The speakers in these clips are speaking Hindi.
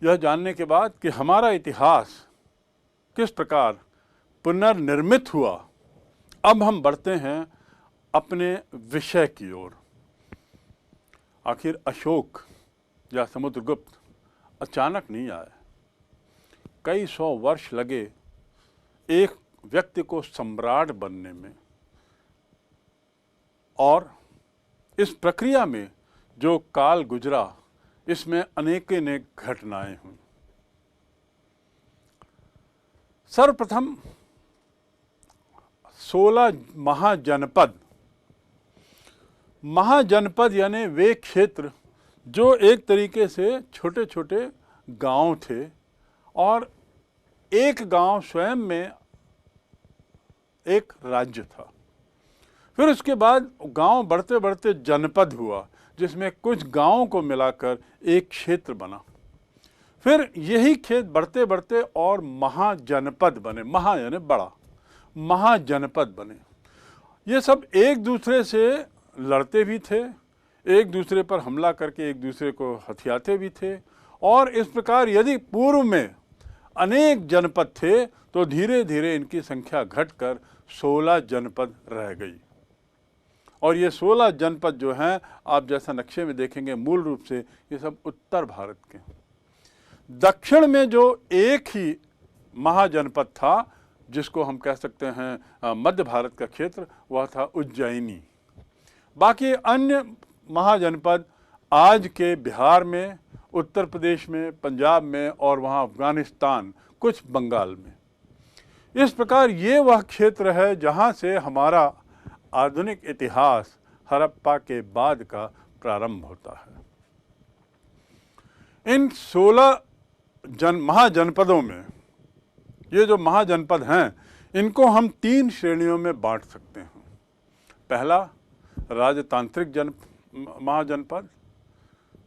यह जानने के बाद कि हमारा इतिहास किस प्रकार पुनर्निर्मित हुआ, अब हम बढ़ते हैं अपने विषय की ओर। आखिर अशोक या समुद्रगुप्त अचानक नहीं आए। कई सौ वर्ष लगे एक व्यक्ति को सम्राट बनने में, और इस प्रक्रिया में जो काल गुजरा इसमें अनेक घटनाएं हुई। सर्वप्रथम 16 महाजनपद यानी वे क्षेत्र जो एक तरीके से छोटे छोटे गांव थे, और एक गांव स्वयं में एक राज्य था। फिर उसके बाद गांव बढ़ते बढ़ते जनपद हुआ, जिसमें कुछ गांवों को मिलाकर एक क्षेत्र बना। फिर यही क्षेत्र बढ़ते बढ़ते और महाजनपद बने। महा यानी बड़ा, महाजनपद बने। ये सब एक दूसरे से लड़ते भी थे, एक दूसरे पर हमला करके एक दूसरे को हथियाते भी थे, और इस प्रकार यदि पूर्व में अनेक जनपद थे तो धीरे धीरे इनकी संख्या घटकर 16 जनपद रह गई। और ये 16 जनपद जो हैं, आप जैसा नक्शे में देखेंगे, मूल रूप से ये सब उत्तर भारत के। दक्षिण में जो एक ही महाजनपद था, जिसको हम कह सकते हैं मध्य भारत का क्षेत्र, वह था उज्जैनी। बाकी अन्य महाजनपद आज के बिहार में, उत्तर प्रदेश में, पंजाब में, और वहाँ अफगानिस्तान, कुछ बंगाल में। इस प्रकार ये वह क्षेत्र है जहाँ से हमारा आधुनिक इतिहास हड़प्पा के बाद का प्रारंभ होता है। इन 16 महाजनपदों में, ये जो महाजनपद हैं, इनको हम 3 श्रेणियों में बांट सकते हैं। पहला राजतांत्रिक महाजनपद,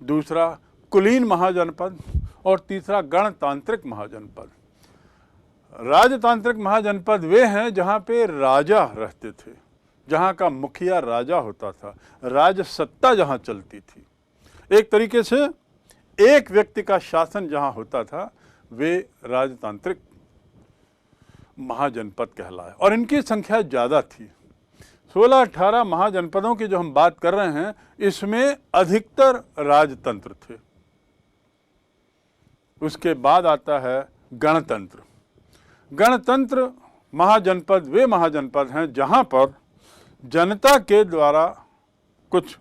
दूसरा कुलीन महाजनपद, और तीसरा गणतांत्रिक महाजनपद। राजतांत्रिक महाजनपद वे हैं जहाँ पे राजा रहते थे, जहाँ का मुखिया राजा होता था, राजसत्ता जहाँ चलती थी। एक तरीके से एक व्यक्ति का शासन जहाँ होता था, वे राजतांत्रिक महाजनपद कहलाए, और इनकी संख्या ज़्यादा थी। 16-18 महाजनपदों की जो हम बात कर रहे हैं, इसमें अधिकतर राजतंत्र थे। उसके बाद आता है गणतंत्र। गणतंत्र महाजनपद वे महाजनपद हैं जहाँ पर जनता के द्वारा कुछ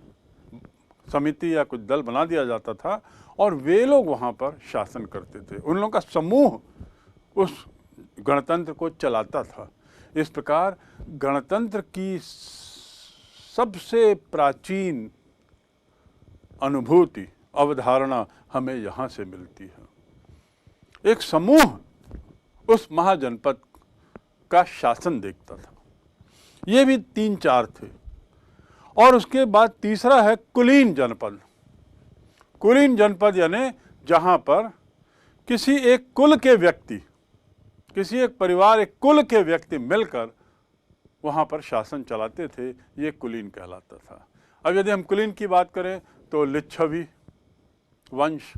समिति या कुछ दल बना दिया जाता था, और वे लोग वहाँ पर शासन करते थे। उन लोगों का समूह उस गणतंत्र को चलाता था। इस प्रकार गणतंत्र की सबसे प्राचीन अनुभूति, अवधारणा हमें यहाँ से मिलती है। एक समूह उस महाजनपद का शासन देखता था। ये भी 3-4 थे। और उसके बाद तीसरा है कुलीन जनपद। कुलीन जनपद यानी जहाँ पर किसी एक कुल के व्यक्ति, किसी एक परिवार, एक कुल के व्यक्ति मिलकर वहाँ पर शासन चलाते थे। ये कुलीन कहलाता था। अब यदि हम कुलीन की बात करें तो लिच्छवी वंश,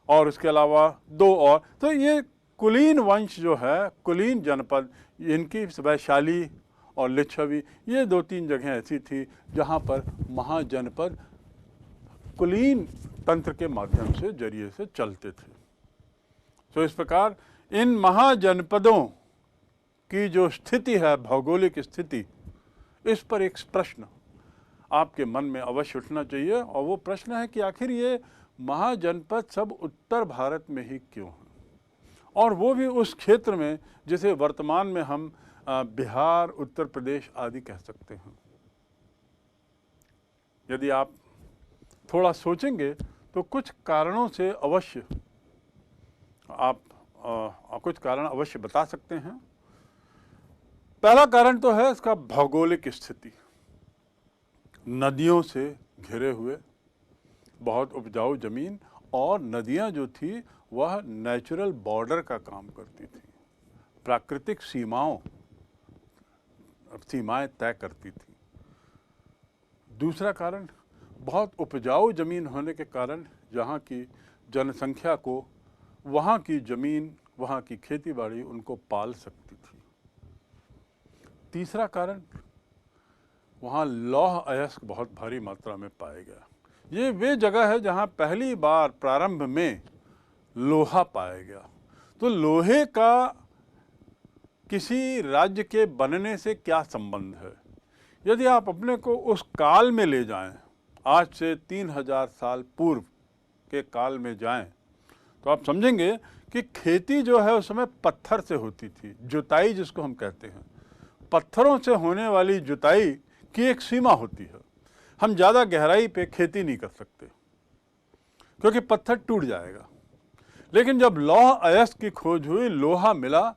और उसके अलावा 2 और, तो ये कुलीन वंश जो है, कुलीन जनपद, इनकी वैशाली और लिच्छवी, ये 2-3 जगह ऐसी थी जहाँ पर महाजनपद कुलीन तंत्र के माध्यम से, जरिए से चलते थे। तो इस प्रकार इन महाजनपदों की जो स्थिति है, भौगोलिक स्थिति, इस पर एक प्रश्न आपके मन में अवश्य उठना चाहिए, और वो प्रश्न है कि आखिर ये महाजनपद सब उत्तर भारत में ही क्यों हैं, और वो भी उस क्षेत्र में जिसे वर्तमान में हम बिहार, उत्तर प्रदेश आदि कह सकते हैं। यदि आप थोड़ा सोचेंगे तो कुछ कारणों से अवश्य आप कुछ कारण अवश्य बता सकते हैं। पहला कारण तो है इसका भौगोलिक स्थिति। नदियों से घिरे हुए, बहुत उपजाऊ जमीन, और नदियां जो थी वह नेचुरल बॉर्डर का काम करती थी, प्राकृतिक सीमाएं तय करती थी। दूसरा कारण, बहुत उपजाऊ जमीन होने के कारण यहाँ की जनसंख्या को, वहाँ की ज़मीन, वहाँ की खेती बाड़ी उनको पाल सकती थी। तीसरा कारण, वहाँ लौह अयस्क बहुत भारी मात्रा में पाया गया। ये वे जगह है जहाँ पहली बार प्रारंभ में लोहा पाया गया। तो लोहे का किसी राज्य के बनने से क्या संबंध है? यदि आप अपने को उस काल में ले जाएं, आज से 3000 साल पूर्व के काल में जाएं, तो आप समझेंगे कि खेती जो है उस समय पत्थर से होती थी। जुताई जिसको हम कहते हैं, पत्थरों से होने वाली जुताई की एक सीमा होती है। हम ज़्यादा गहराई पे खेती नहीं कर सकते क्योंकि पत्थर टूट जाएगा। लेकिन जब लौह अयस्क की खोज हुई, लोहा मिला,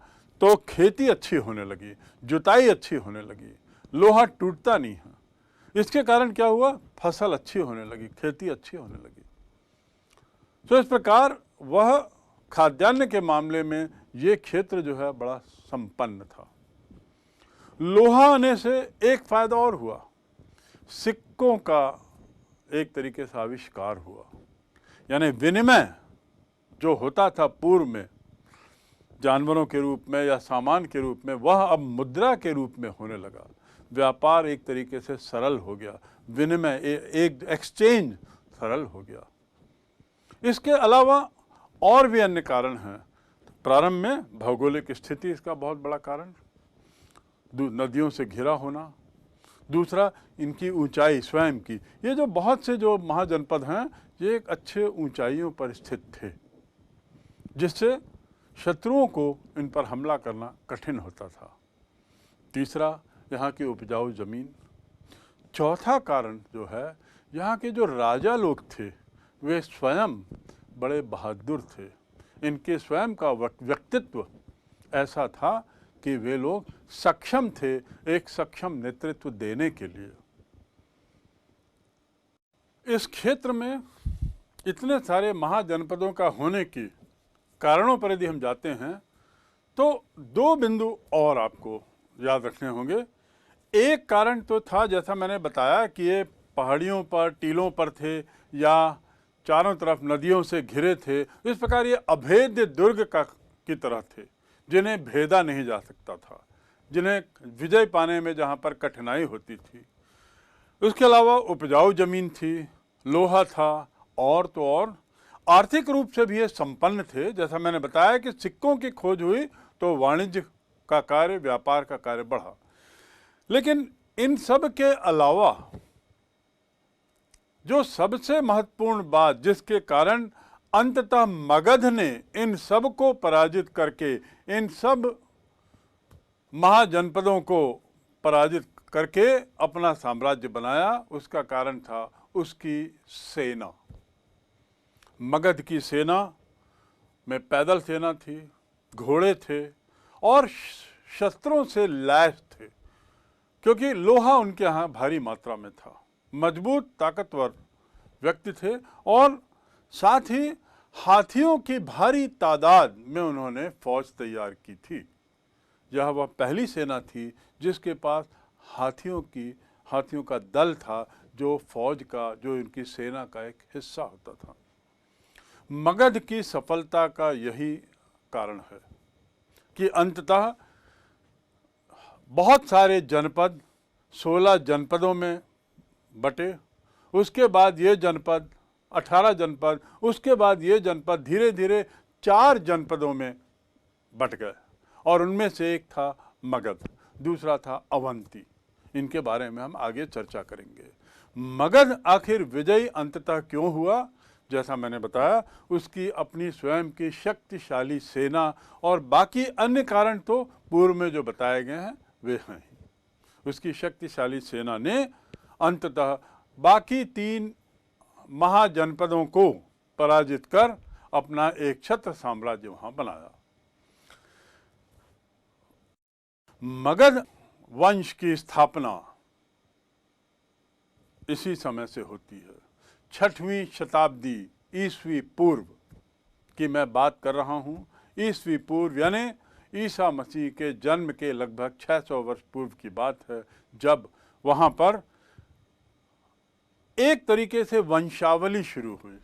तो खेती अच्छी होने लगी, जुताई अच्छी होने लगी, लोहा टूटता नहीं है। इसके कारण क्या हुआ? फसल अच्छी होने लगी, खेती अच्छी होने लगी। तो इस प्रकार वह खाद्यान्न के मामले में ये क्षेत्र जो है बड़ा संपन्न था। लोहा आने से एक फायदा और हुआ, सिक्कों का एक तरीके से आविष्कार हुआ। यानी विनिमय जो होता था पूर्व में जानवरों के रूप में या सामान के रूप में, वह अब मुद्रा के रूप में होने लगा। व्यापार एक तरीके से सरल हो गया, विनिमय एक एक्सचेंज सरल हो गया। इसके अलावा और भी अन्य कारण हैं। प्रारंभ में भौगोलिक स्थिति इसका बहुत बड़ा कारण, नदियों से घिरा होना। दूसरा, इनकी ऊंचाई स्वयं की। ये जो बहुत से जो महाजनपद हैं, ये एक अच्छे ऊंचाइयों पर स्थित थे, जिससे शत्रुओं को इन पर हमला करना कठिन होता था। तीसरा, यहाँ की उपजाऊ ज़मीन। चौथा कारण जो है, यहाँ के जो राजा लोग थे वे स्वयं बड़े बहादुर थे। इनके स्वयं का व्यक्तित्व ऐसा था कि वे लोग सक्षम थे एक सक्षम नेतृत्व देने के लिए। इस क्षेत्र में इतने सारे महाजनपदों का होने की कारणों पर यदि हम जाते हैं तो दो बिंदु और आपको याद रखने होंगे। एक कारण तो था, जैसा मैंने बताया, कि ये पहाड़ियों पर, टीलों पर थे या चारों तरफ नदियों से घिरे थे। इस प्रकार ये अभेद्य दुर्ग की तरह थे, जिन्हें भेदा नहीं जा सकता था, जिन्हें विजय पाने में जहाँ पर कठिनाई होती थी। उसके अलावा उपजाऊ ज़मीन थी, लोहा था, और तो और आर्थिक रूप से भी ये संपन्न थे। जैसा मैंने बताया कि सिक्कों की खोज हुई तो वाणिज्य का कार्य, व्यापार का कार्य बढ़ा। लेकिन इन सब के अलावा जो सबसे महत्वपूर्ण बात, जिसके कारण अंततः मगध ने इन सब को पराजित करके, इन सब महाजनपदों को पराजित करके अपना साम्राज्य बनाया, उसका कारण था उसकी सेना। मगध की सेना में पैदल सेना थी, घोड़े थे और शस्त्रों से लैस थे, क्योंकि लोहा उनके यहाँ भारी मात्रा में था। मजबूत ताकतवर व्यक्ति थे और साथ ही हाथियों की भारी तादाद में उन्होंने फौज तैयार की थी। यह वह पहली सेना थी जिसके पास हाथियों का दल था, जो फौज का, जो इनकी सेना का एक हिस्सा होता था। मगध की सफलता का यही कारण है कि अंततः बहुत सारे जनपद 16 जनपदों में बटे, उसके बाद ये जनपद 18 जनपद, उसके बाद ये जनपद धीरे धीरे 4 जनपदों में बट गए, और उनमें से एक था मगध, दूसरा था अवंती। इनके बारे में हम आगे चर्चा करेंगे। मगध आखिर विजयी अंततः क्यों हुआ? जैसा मैंने बताया, उसकी अपनी स्वयं की शक्तिशाली सेना, और बाकी अन्य कारण तो पूर्व में जो बताए गए हैं वे हैं ही। उसकी शक्तिशाली सेना ने अंततः बाकी 3 महाजनपदों को पराजित कर अपना एक छत्र साम्राज्य वहां बनाया। मगध वंश की स्थापना इसी समय से होती है। 6वीं शताब्दी ईस्वी पूर्व की मैं बात कर रहा हूँ। ईस्वी पूर्व यानी ईसा मसीह के जन्म के लगभग 600 वर्ष पूर्व की बात है, जब वहाँ पर एक तरीके से वंशावली शुरू हुई।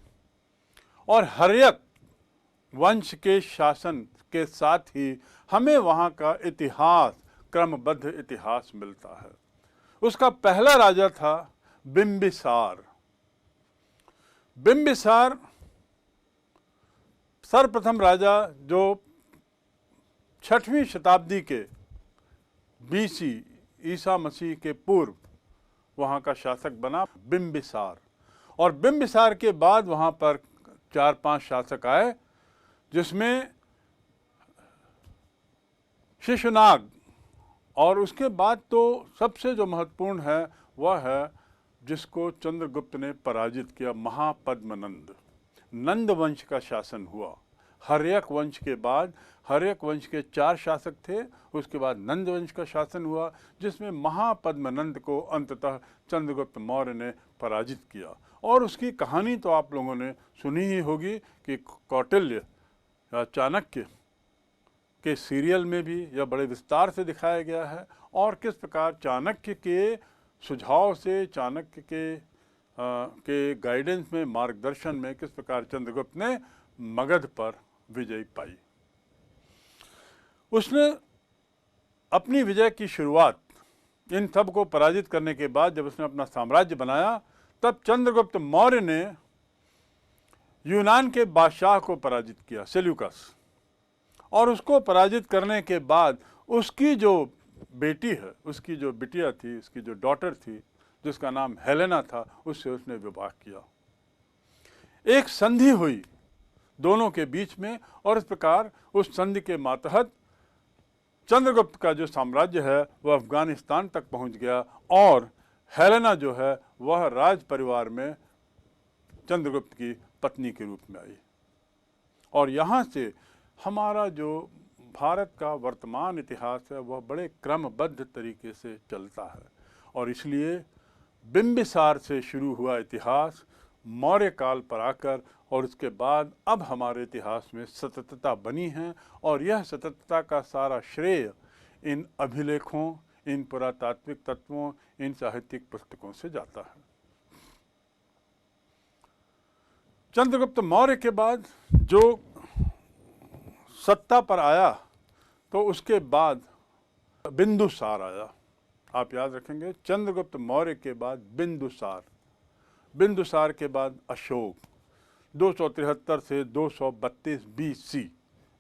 और हर्यक वंश के शासन के साथ ही हमें वहाँ का इतिहास, क्रमबद्ध इतिहास मिलता है। उसका पहला राजा था बिंबिसार। बिंबिसार सर्वप्रथम राजा जो 6वीं शताब्दी के BC, ईसा मसीह के पूर्व वहाँ का शासक बना बिंबिसार। और बिंबिसार के बाद वहाँ पर 4-5 शासक आए, जिसमें शिशुनाग, और उसके बाद तो सबसे जो महत्वपूर्ण है वह है जिसको चंद्रगुप्त ने पराजित किया, महापद्मनंद। नंद वंश का शासन हुआ। हर्यक वंश के बाद, हर्यक वंश के 4 शासक थे, उसके बाद नंद वंश का शासन हुआ, जिसमें महापद्मनंद को अंततः चंद्रगुप्त मौर्य ने पराजित किया। और उसकी कहानी तो आप लोगों ने सुनी ही होगी कि कौटिल्य या चाणक्य के सीरियल में भी यह बड़े विस्तार से दिखाया गया है, और किस प्रकार चाणक्य के सुझाव से, चाणक्य के गाइडेंस में, मार्गदर्शन में किस प्रकार चंद्रगुप्त ने मगध पर विजय पाई। उसने अपनी विजय की शुरुआत इन सब को पराजित करने के बाद जब उसने अपना साम्राज्य बनाया, तब चंद्रगुप्त मौर्य ने यूनान के बादशाह को पराजित किया, सेल्यूकस। और उसको पराजित करने के बाद उसकी जो बेटी है, उसकी जो बिटिया थी, उसकी जो डॉटर थी, जिसका नाम हेलेना था, उससे उसने विवाह किया। एक संधि हुई दोनों के बीच में, और इस प्रकार उस संधि के मातहत चंद्रगुप्त का जो साम्राज्य है वह अफगानिस्तान तक पहुंच गया, और हेलेना जो है वह राज परिवार में चंद्रगुप्त की पत्नी के रूप में आई। और यहाँ से हमारा जो भारत का वर्तमान इतिहास है वह बड़े क्रमबद्ध तरीके से चलता है। और इसलिए बिंबिसार से शुरू हुआ इतिहास मौर्य काल पर आकर, और उसके बाद अब हमारे इतिहास में सततता बनी है, और यह सततता का सारा श्रेय इन अभिलेखों, इन पुरातात्विक तत्वों, इन साहित्यिक पुस्तकों से जाता है। चंद्रगुप्त मौर्य के बाद जो सत्ता पर आया, तो उसके बाद बिंदुसार आया। आप याद रखेंगे, चंद्रगुप्त मौर्य के बाद बिंदुसार, बिंदुसार के बाद अशोक, 273 से 232 BC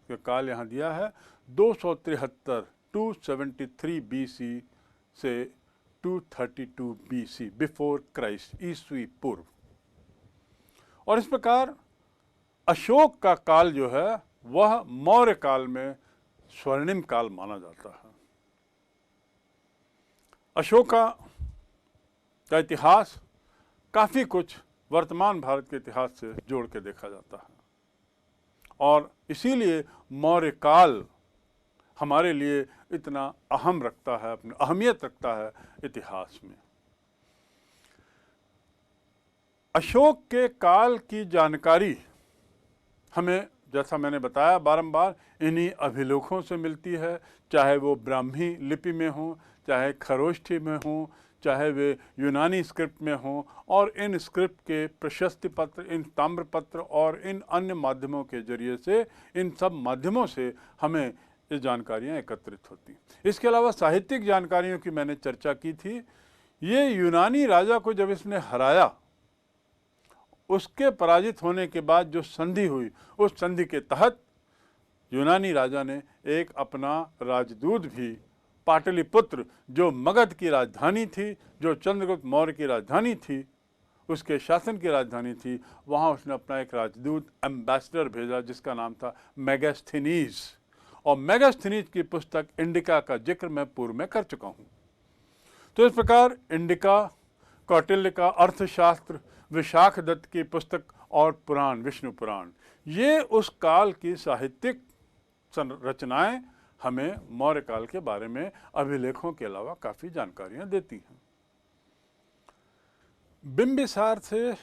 का काल यहाँ दिया है। 273 273 BC से 232 BC, बिफोर क्राइस्ट, ईस्वी पूर्व। और इस प्रकार अशोक का काल जो है वह मौर्य काल में स्वर्णिम काल माना जाता है। अशोका का इतिहास काफ़ी कुछ वर्तमान भारत के इतिहास से जोड़ के देखा जाता है, और इसीलिए मौर्य काल हमारे लिए इतना अहम रखता है, अपनी अहमियत रखता है इतिहास में। अशोक के काल की जानकारी हमें, जैसा मैंने बताया बारंबार, इन्हीं अभिलेखों से मिलती है, चाहे वो ब्राह्मी लिपि में हो, चाहे खरोष्ठी में हो, चाहे वे यूनानी स्क्रिप्ट में हों, और इन स्क्रिप्ट के प्रशस्ति पत्र, इन ताम्रपत्र और इन अन्य माध्यमों के जरिए से, इन सब माध्यमों से हमें ये जानकारियाँ एकत्रित होती। इसके अलावा साहित्यिक जानकारियों की मैंने चर्चा की थी। ये यूनानी राजा को जब इसने हराया, उसके पराजित होने के बाद जो संधि हुई, उस संधि के तहत यूनानी राजा ने एक अपना राजदूत भी, पाटलिपुत्र जो मगध की राजधानी थी, जो चंद्रगुप्त मौर्य की राजधानी थी, उसके शासन की राजधानी थी, वहाँ उसने अपना एक राजदूत, एम्बेसडर भेजा, जिसका नाम था मेगास्थनीज। और मेगास्थनीज की पुस्तक इंडिका का जिक्र मैं पूर्व में कर चुका हूँ। तो इस प्रकार इंडिका, कौटिल्य का अर्थशास्त्र, विशाख दत्त की पुस्तक और पुराण, विष्णु पुराण, ये उस काल की साहित्यिक रचनाएं हमें मौर्य काल के बारे में अभिलेखों के अलावा काफ़ी जानकारियां देती हैं। बिंबिसार से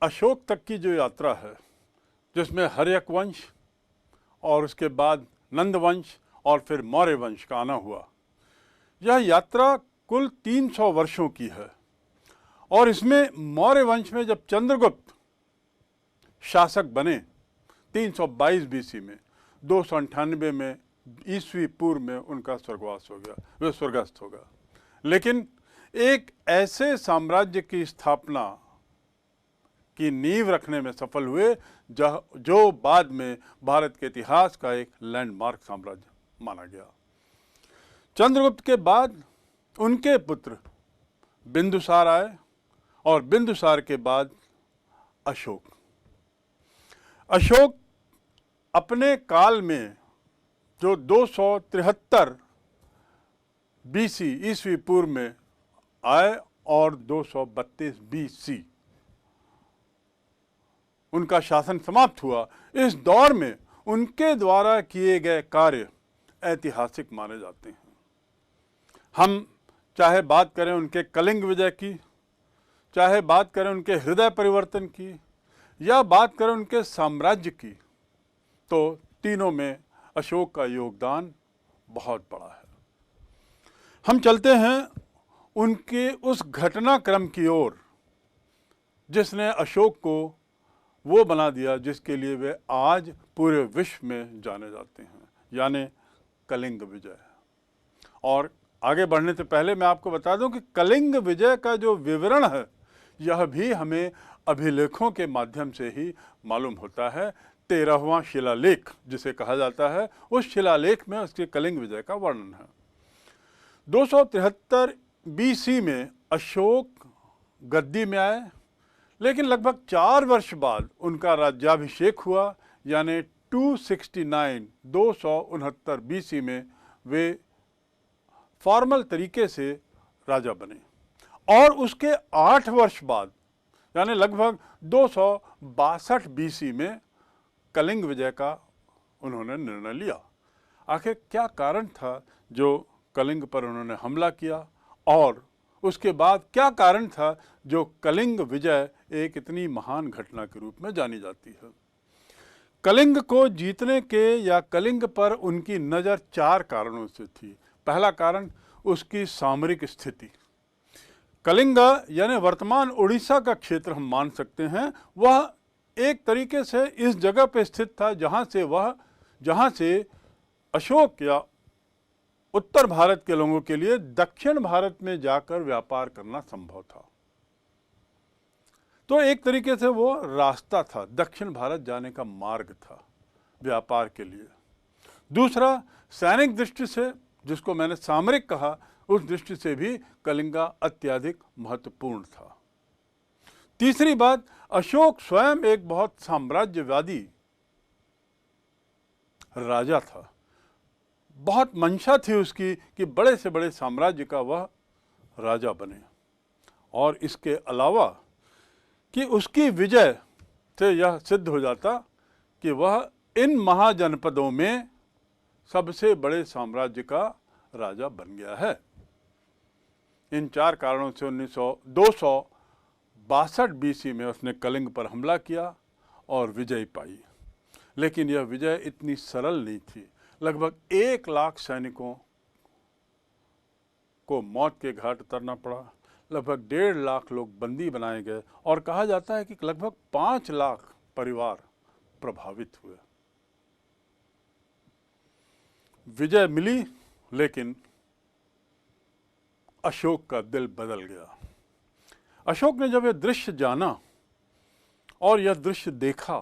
अशोक तक की जो यात्रा है, जिसमें हर्यक वंश और उसके बाद नंद वंश और फिर मौर्य वंश का आना हुआ, यह यात्रा कुल 300 वर्षों की है। और इसमें मौर्य वंश में जब चंद्रगुप्त शासक बने 322 बीसी में, 298 में ईस्वी पूर्व में उनका स्वर्गवास हो गया, वे स्वर्गस्थ हो गया। लेकिन एक ऐसे साम्राज्य की स्थापना की नींव रखने में सफल हुए जो बाद में भारत के इतिहास का एक लैंडमार्क साम्राज्य माना गया। चंद्रगुप्त के बाद उनके पुत्र बिंदुसार आए और बिंदुसार के बाद अशोक। अशोक अपने काल में जो 273 बीसी ईस्वी पूर्व में आए और 232 बीसी उनका शासन समाप्त हुआ, इस दौर में उनके द्वारा किए गए कार्य ऐतिहासिक माने जाते हैं। हम चाहे बात करें उनके कलिंग विजय की, चाहे बात करें उनके हृदय परिवर्तन की, या बात करें उनके साम्राज्य की, तो तीनों में अशोक का योगदान बहुत बड़ा है। हम चलते हैं उनके उस घटनाक्रम की ओर जिसने अशोक को वो बना दिया जिसके लिए वे आज पूरे विश्व में जाने जाते हैं, यानी कलिंग विजय। और आगे बढ़ने से पहले मैं आपको बता दूं कि कलिंग विजय का जो विवरण है यह भी हमें अभिलेखों के माध्यम से ही मालूम होता है। 13वां शिलालेख जिसे कहा जाता है, उस शिलालेख में उसके कलिंग विजय का वर्णन है। 273 बीसी में अशोक गद्दी में आए, लेकिन लगभग 4 वर्ष बाद उनका राज्याभिषेक हुआ, यानी 269 बीसी में वे फॉर्मल तरीके से राजा बने। और उसके 8 वर्ष बाद यानी लगभग 262 बीसी में कलिंग विजय का उन्होंने निर्णय लिया। आखिर क्या कारण था जो कलिंग पर उन्होंने हमला किया, और उसके बाद क्या कारण था जो कलिंग विजय एक इतनी महान घटना के रूप में जानी जाती है। कलिंग को जीतने के या कलिंग पर उनकी नज़र 4 कारणों से थी। पहला कारण उसकी सामरिक स्थिति। कलिंग यानी वर्तमान उड़ीसा का क्षेत्र हम मान सकते हैं, वह एक तरीके से इस जगह पर स्थित था जहाँ से अशोक या उत्तर भारत के लोगों के लिए दक्षिण भारत में जाकर व्यापार करना संभव था। तो एक तरीके से वो रास्ता था, दक्षिण भारत जाने का मार्ग था व्यापार के लिए। दूसरा, सैनिक दृष्टि से, जिसको मैंने सामरिक कहा, उस दृष्टि से भी कलिंगा अत्यधिक महत्वपूर्ण था। तीसरी बात, अशोक स्वयं एक बहुत साम्राज्यवादी राजा था। बहुत मंशा थी उसकी कि बड़े से बड़े साम्राज्य का वह राजा बने। और इसके अलावा कि उसकी विजय से यह सिद्ध हो जाता कि वह इन महाजनपदों में सबसे बड़े साम्राज्य का राजा बन गया है। इन 4 कारणों से 262 बीसी में उसने कलिंग पर हमला किया और विजय पाई। लेकिन यह विजय इतनी सरल नहीं थी। लगभग 1 लाख सैनिकों को मौत के घाट उतरना पड़ा, लगभग 1.5 लाख लोग बंदी बनाए गए, और कहा जाता है कि लगभग 5 लाख परिवार प्रभावित हुए। विजय मिली, लेकिन अशोक का दिल बदल गया। अशोक ने जब यह दृश्य जाना और यह दृश्य देखा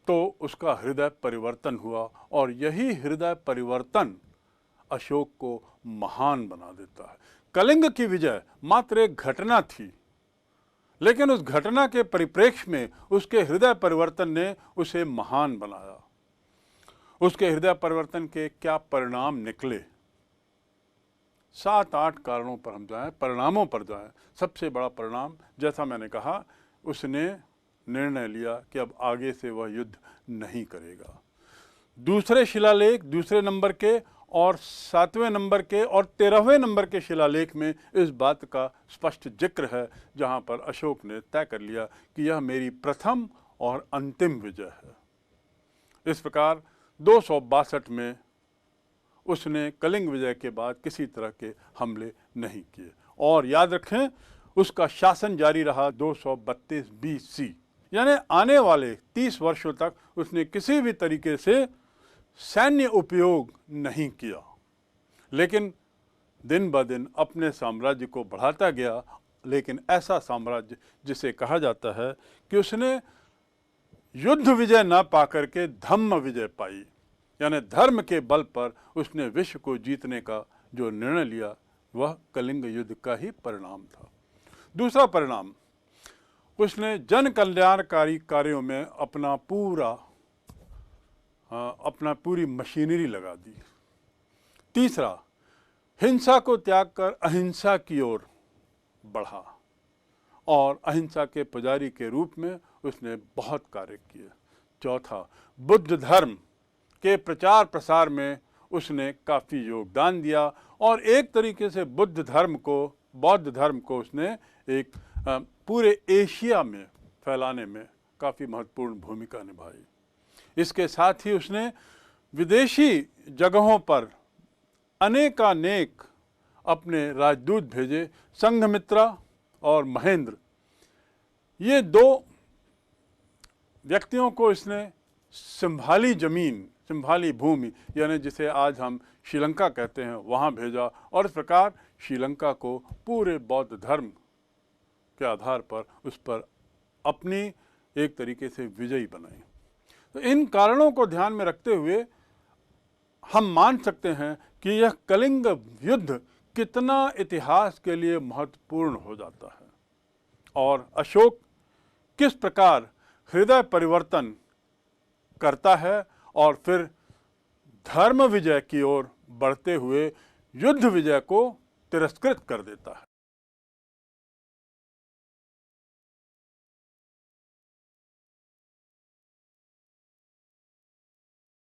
तो उसका हृदय परिवर्तन हुआ, और यही हृदय परिवर्तन अशोक को महान बना देता है। कलिंग की विजय मात्र एक घटना थी, लेकिन उस घटना के परिप्रेक्ष्य में उसके हृदय परिवर्तन ने उसे महान बनाया। उसके हृदय परिवर्तन के क्या परिणाम निकले, 7-8 कारणों पर हम जाएं, परिणामों पर जाएं। सबसे बड़ा परिणाम, जैसा मैंने कहा, उसने निर्णय लिया कि अब आगे से वह युद्ध नहीं करेगा। दूसरे शिलालेख, दूसरे नंबर के और 7वें नंबर के और 13वें नंबर के शिलालेख में इस बात का स्पष्ट जिक्र है, जहां पर अशोक ने तय कर लिया कि यह मेरी प्रथम और अंतिम विजय है। इस प्रकार 262 में उसने कलिंग विजय के बाद किसी तरह के हमले नहीं किए। और याद रखें, उसका शासन जारी रहा 232 बीसी, यानी आने वाले 30 वर्षों तक उसने किसी भी तरीके से सैन्य उपयोग नहीं किया, लेकिन दिन ब दिन अपने साम्राज्य को बढ़ाता गया। लेकिन ऐसा साम्राज्य जिसे कहा जाता है कि उसने युद्ध विजय न पाकर के धम्म विजय पाई, यानी धर्म के बल पर उसने विश्व को जीतने का जो निर्णय लिया, वह कलिंग युद्ध का ही परिणाम था। दूसरा परिणाम, उसने जन कल्याणकारी कार्यों में अपना पूरी मशीनरी लगा दी। तीसरा, हिंसा को त्याग कर अहिंसा की ओर बढ़ा और अहिंसा के पुजारी के रूप में उसने बहुत कार्य किए। चौथा, बुद्ध धर्म के प्रचार प्रसार में उसने काफ़ी योगदान दिया और एक तरीके से बौद्ध धर्म को उसने एक पूरे एशिया में फैलाने में काफ़ी महत्वपूर्ण भूमिका निभाई। इसके साथ ही उसने विदेशी जगहों पर अनेकानेक अपने राजदूत भेजे। संघमित्रा और महेंद्र, ये दो व्यक्तियों को इसने संभाली जमीन, संभाली भूमि, यानी जिसे आज हम श्रीलंका कहते हैं, वहाँ भेजा और इस प्रकार श्रीलंका को पूरे बौद्ध धर्म के आधार पर उस पर अपनी एक तरीके से विजयी बनाई। तो इन कारणों को ध्यान में रखते हुए हम मान सकते हैं कि यह कलिंग युद्ध कितना इतिहास के लिए महत्वपूर्ण हो जाता है और अशोक किस प्रकार हृदय परिवर्तन करता है और फिर धर्म विजय की ओर बढ़ते हुए युद्ध विजय को तिरस्कृत कर देता है।